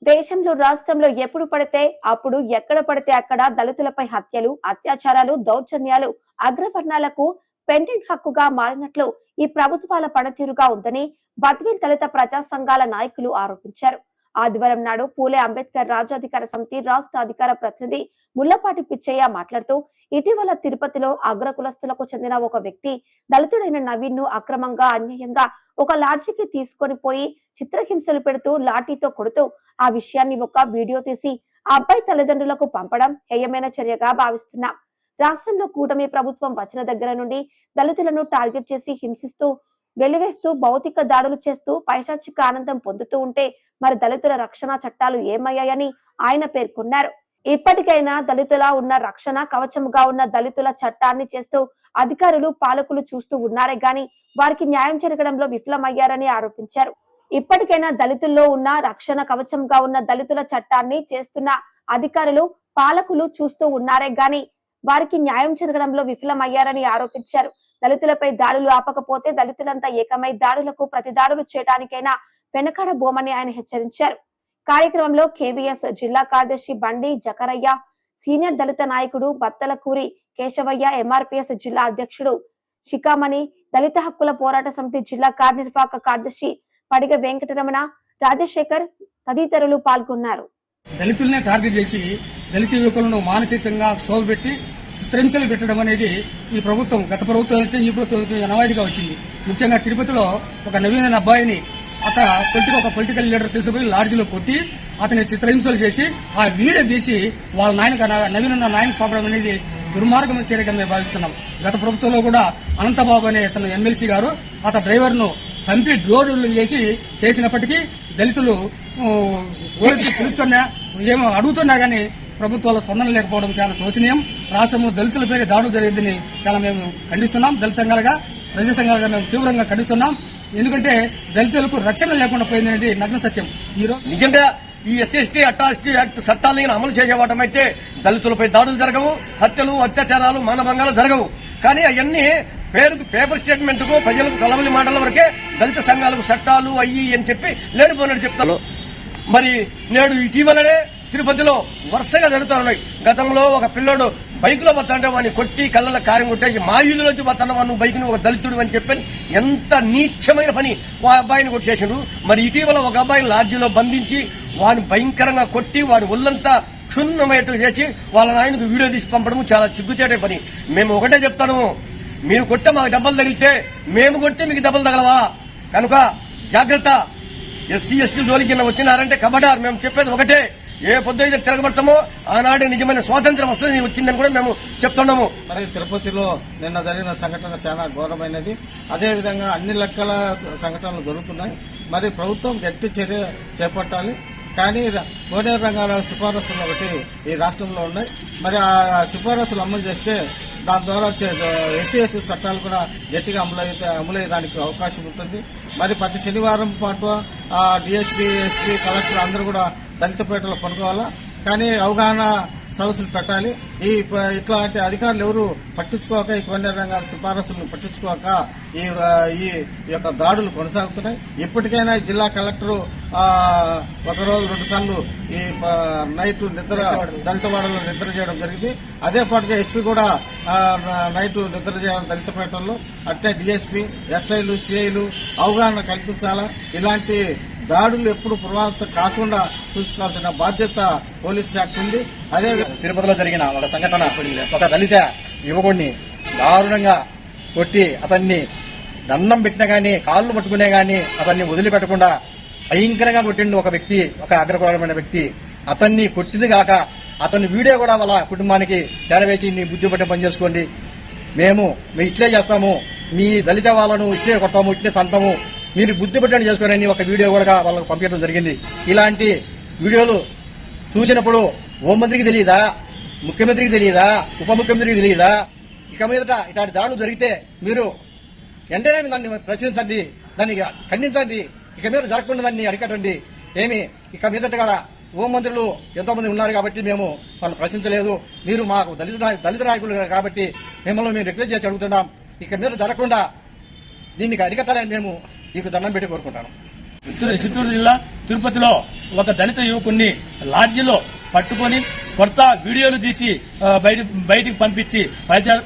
దేశంలో రాష్ట్రంలో ఎప్పుడు పడితే అప్పుడు ఎక్కడ పడితే అక్కడ దళితులపై హత్యలు, అత్యాచారాలు, దౌర్జన్యాలు అగ్రవర్ణాలకు పెండెంట్ హక్కుగా మారినట్లు ఈ ప్రభుత్వాల పనితీరుగా ఉందని బద్వేల్ దళిత ప్రజా సంఘాల నాయకులు ఆరోపించారు. ఆదివారం నాడు పూలే అంబేద్కర్ రాజ్యాధికార సమితి రాష్ట్ర అధికార ప్రతినిధి ముల్లపాటి పిచ్చయ్య మాట్లాడుతూ, ఇటీవల తిరుపతిలో అగ్ర కులస్తులకు చెందిన ఒక వ్యక్తి దళితుడైన నవీన్ ను అక్రమంగా అన్యాయంగా ఒక లాడ్జికి తీసుకొని పోయి చిత్రహింసలు పెడుతూ లాఠీతో కొడుతూ ఆ విషయాన్ని ఒక వీడియో తీసి ఆ అబ్బాయి తల్లిదండ్రులకు పంపడం హేయమైన చర్యగా భావిస్తున్నాం. రాష్ట్రంలో కూటమి ప్రభుత్వం వచ్చిన దగ్గర నుండి దళితులను టార్గెట్ చేసి హింసిస్తూ, వెలివేస్తూ, భౌతిక దాడులు చేస్తూ పైశాచిక ఆనందం పొందుతూ ఉంటే మరి దళితుల రక్షణ చట్టాలు ఏమయ్యాయని ఆయన పేర్కొన్నారు. ఇప్పటికైనా దళితుల ఉన్న రక్షణ కవచముగా ఉన్న దళితుల చట్టాన్ని చేస్తూ అధికారులు, పాలకులు చూస్తూ ఉన్నారే గాని వారికి న్యాయం జరగడంలో విఫలమయ్యారని ఆరోపించారు. ఇప్పటికైనా దళితుల్లో ఉన్న రక్షణ కవచంగా ఉన్న దళితుల చట్టాన్ని చేస్తున్న అధికారులు, పాలకులు చూస్తూ ఉన్నారే గాని వారికి న్యాయం జరగడంలో విఫలమయ్యారని ఆరోపించారు. దళితులపై దాడులు ఆపకపోతే దళితులంతా ఏకమై దాడులకు ప్రతి దాడులు చేయడానికైనా వెనకాడబోమని ఆయన హెచ్చరించారు. కార్యక్రమంలో కేవీఎస్ జిల్లా కార్యదర్శి బండి జకరయ్య, సీనియర్ దళిత నాయకుడు బత్తలకూరి కేశవయ్య, ఎంఆర్పీఎస్ జిల్లా అధ్యక్షుడు శిఖామణి, దళిత హక్కుల పోరాట సమితి జిల్లా కార్యనిర్వాహక కార్యదర్శి పడిగ వెంకటరమణ, రాజశేఖర్ తదితరులు పాల్గొన్నారు. దళితులనే టార్గెట్ చేసి దళిత యువకులను మానసికంగా సోలుపెట్టి చిత్రహింసలు పెట్టడం అనేది ఈ ప్రభుత్వం, గత ప్రభుత్వం అయితే ఈ ప్రభుత్వం అనవాయితీగా వచ్చింది. ముఖ్యంగా తిరుపతిలో ఒక నవీన అబ్బాయిని అక్కడ ఒక పొలిటికల్ లీడర్ తీసుకుపోయి లాడ్జిలో కొట్టి అతని చిత్రహింసలు చేసి ఆ వీడియో తీసి వాళ్ళ నవీన నాయనకు పంపడం అనేది దుర్మార్గం చర్యగా మేము భావిస్తున్నాం. గత ప్రభుత్వంలో కూడా అనంతబాబు అనే అతను ఎమ్మెల్సీ గారు అతని డ్రైవర్ ను చంపి డోర్లు చేసినప్పటికీ దళితులు పిలుస్తున్నా ఏమో అడుగుతున్నా గానీ ప్రభుత్వాల స్పందన లేకపోవడం చాలా శోచనీయం. రాష్ట్రంలో దళితుల పేరు దాడులు జరిగిందని చాలా మేము ఖండిస్తున్నాం. దళిత సంఘాలుగా, ప్రజా సంఘాలుగా మేము తీవ్రంగా ఖండిస్తున్నాం. ఎందుకంటే దళితులకు రక్షణ లేకుండా పోయిందనేది నగ్న సత్యం. ఈరోజు నిజంగా ఈ ఎస్సీ అట్రాసిటీ యాక్ట్ చట్టాలను అమలు చేయబడటం అయితే దళితులపై దాడులు జరగవు, హత్యలు, అత్యాచారాలు, మానభంగాలు జరగవు. కానీ అవన్నీ పేపర్ స్టేట్మెంట్ కు ప్రజలకు కలవలి మాటల వరకే దళిత సంఘాలకు చట్టాలు అయ్యి అని చెప్పి లేనిపోయినట్టు చెప్తారు. మరి నేడు ఇటీవలనే తిరుపతిలో వరుసగా జరుగుతున్నాయి. గతంలో ఒక పిల్లోడు బైక్ లో వస్తుంటే వాడిని కొట్టి కళ్ళ కారం కొట్టేసి మా వీధిలోంచి వస్తున్న వాడు బైక్ ను ఒక దళితుడు అని చెప్పి ఎంత నీచమైన పని ఆ అబ్బాయిని కొట్టేసాడు. మరి ఇటీవల ఒక అబ్బాయిని లాడ్జీలో బంధించి వాడిని భయంకరంగా కొట్టి వాడి ఒళ్ళంతా క్షుణ్ణమయ్యేట్టు చేసి వాళ్ళ నాయనకు వీడియో తీసి పంపడం చాలా చిగ్గుచేటే పని. మేము ఒకటే చెప్తాను, మీరు కొట్టే మాకు దెబ్బలు తగిలితే మేము కొట్టే మీకు దెబ్బలు తగలవా? కనుక జాగ్రత్త. ఎస్సీ ఎస్టీ జోలికి వచ్చినారంటే కబడార్. మేము చెప్పేది ఒకటే, ఏ పొద్దుైతే తిరగబడతామో ఆనాడే నిజమైన స్వాతంత్ర్యం వస్తుంది వచ్చిందని కూడా మేము చెప్తున్నాము. మరి తిరుపతిలో నిన్న జరిగిన సంఘటన చాలా ఘోరమైనది. అదేవిధంగా అన్ని లెక్కల సంఘటనలు జరుగుతున్నాయి. మరి ప్రభుత్వం గట్టి చర్య చేపట్టాలి. కానీ కోనేరు రంగారావు సిఫారసులు ఒకటి ఈ రాష్ట్రంలో ఉన్నాయి. మరి ఆ సిఫారసులు అమలు చేస్తే దాని ద్వారా ఎస్సీ ఎస్టీ చట్టాలు కూడా గట్టిగా అమలయ్యేదానికి అవకాశం ఉంటుంది. మరి ప్రతి శనివారం పాటు డీఎస్పీ, ఎస్పీ, కలెక్టర్ అందరూ కూడా దళితపేటలో పనుకోవాలా. కానీ అవగాహన సదస్సులు పెట్టాలి. ఇట్లాంటి అధికారులు ఎవరు పట్టించుకోక, ఈ కోనేరు రంగాల సిఫారసులను పట్టించుకోక ఈ యొక్క దాడులు కొనసాగుతున్నాయి. ఇప్పటికైనా జిల్లా కలెక్టర్ ఒకరోజు 2 సార్లు ఈ నైట్ దళితవాడలో నిద్ర చేయడం జరిగింది. అదే పాటుగా ఎస్పీ కూడా నైట్ నిద్ర చేయడం దళితపేటల్లో. అట్టే డీఎస్పీ, ఎస్ఐలు, సిఐలు అవగాహన కల్పించాలా. ఇలాంటి దాడులు ఎప్పుడు పునరావృతం కాకుండా చూసుకోవాల్సిన బాధ్యత పోలీస్ శాఖ ఉంది. అదే తిరుపతిలో జరిగిన ఒక సంఘటన, ఒక దళిత యువకుడిని దారుణంగా కొట్టి అతన్ని దండం పెట్టినా గానీ, కాళ్లు పట్టుకునే గానీ అతన్ని వదిలిపెట్టకుండా భయంకరంగా కొట్టిండు ఒక వ్యక్తి, ఒక అగ్రకులమైన వ్యక్తి. అతన్ని కొట్టింది కాక అతని వీడియో కూడా వాళ్ళ కుటుంబానికి చేరవేసి, నీ బుద్ధి పట్టి పనిచేసుకోండి, మేము ఇట్లే చేస్తాము, మీ దళిత వాళ్ళను ఇట్లే కొడతాము, ఇట్లే తంతాము, మీరు బుద్ధి పట్టని చేసుకోరని ఒక వీడియో కూడా వాళ్ళకు పంపించడం జరిగింది. ఇలాంటి వీడియోలు చూసినప్పుడు హోంమంత్రికి తెలియదా, ముఖ్యమంత్రికి తెలియదా, ఉప ముఖ్యమంత్రికి తెలియదా? ఇక మీదట ఇలాంటి దాడులు జరిగితే మీరు వెంటనే దాన్ని ప్రశ్నించండి, దాన్ని ఖండించండి, ఇక మీద జరగకుండా దాన్ని అరికట్టండి. ఇక మీదట కూడా హోంమంత్రులు ఎంతో మంది ఉన్నారు కాబట్టి మేము వాళ్ళు ప్రశ్నించలేదు. మీరు మాకు దళిత నాయకులు కాబట్టి మిమ్మల్ని మేము రిక్వెస్ట్ చేసి అడుగుతున్నాం, ఇక మీద జరగకుండా దీనికి అరికట్టాలని మేము మీకు దండం పెట్టి కోరుకుంటాను. చిత్తూరు జిల్లా తిరుపతిలో ఒక దళిత యువకుడిని లాడ్జిలో పట్టుకొని కొత్త వీడియోలు తీసి బయటికి పంపించి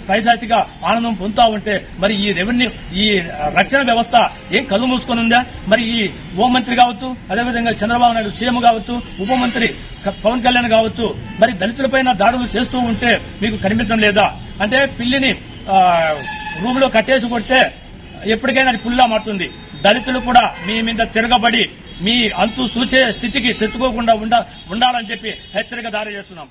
పైశాచిక ఆనందం పొందుతా ఉంటే మరి ఈ రెవెన్యూ ఈ రక్షణ వ్యవస్థ ఏం కళ్ళు మూసుకొని ఉందా? మరి ఈ హోంమంత్రి కావచ్చు, అదేవిధంగా చంద్రబాబు నాయుడు సీఎం కావచ్చు, ఉప మంత్రి పవన్ కళ్యాణ్ కావచ్చు, మరి దళితులపైన దాడులు చేస్తూ ఉంటే మీకు కనిపించడం లేదా? అంటే పిల్లిని రూమ్ లో కట్టేసి కొడితే ఎప్పటికైనా అది పుల్లా మారుతుంది. దళితులు కూడా మీ మీద తిరగబడి మీ అంతు చూసే స్థితికి తెచ్చుకోకుండా ఉండాలని చెప్పి హెచ్చరిక దారి చేస్తున్నాం.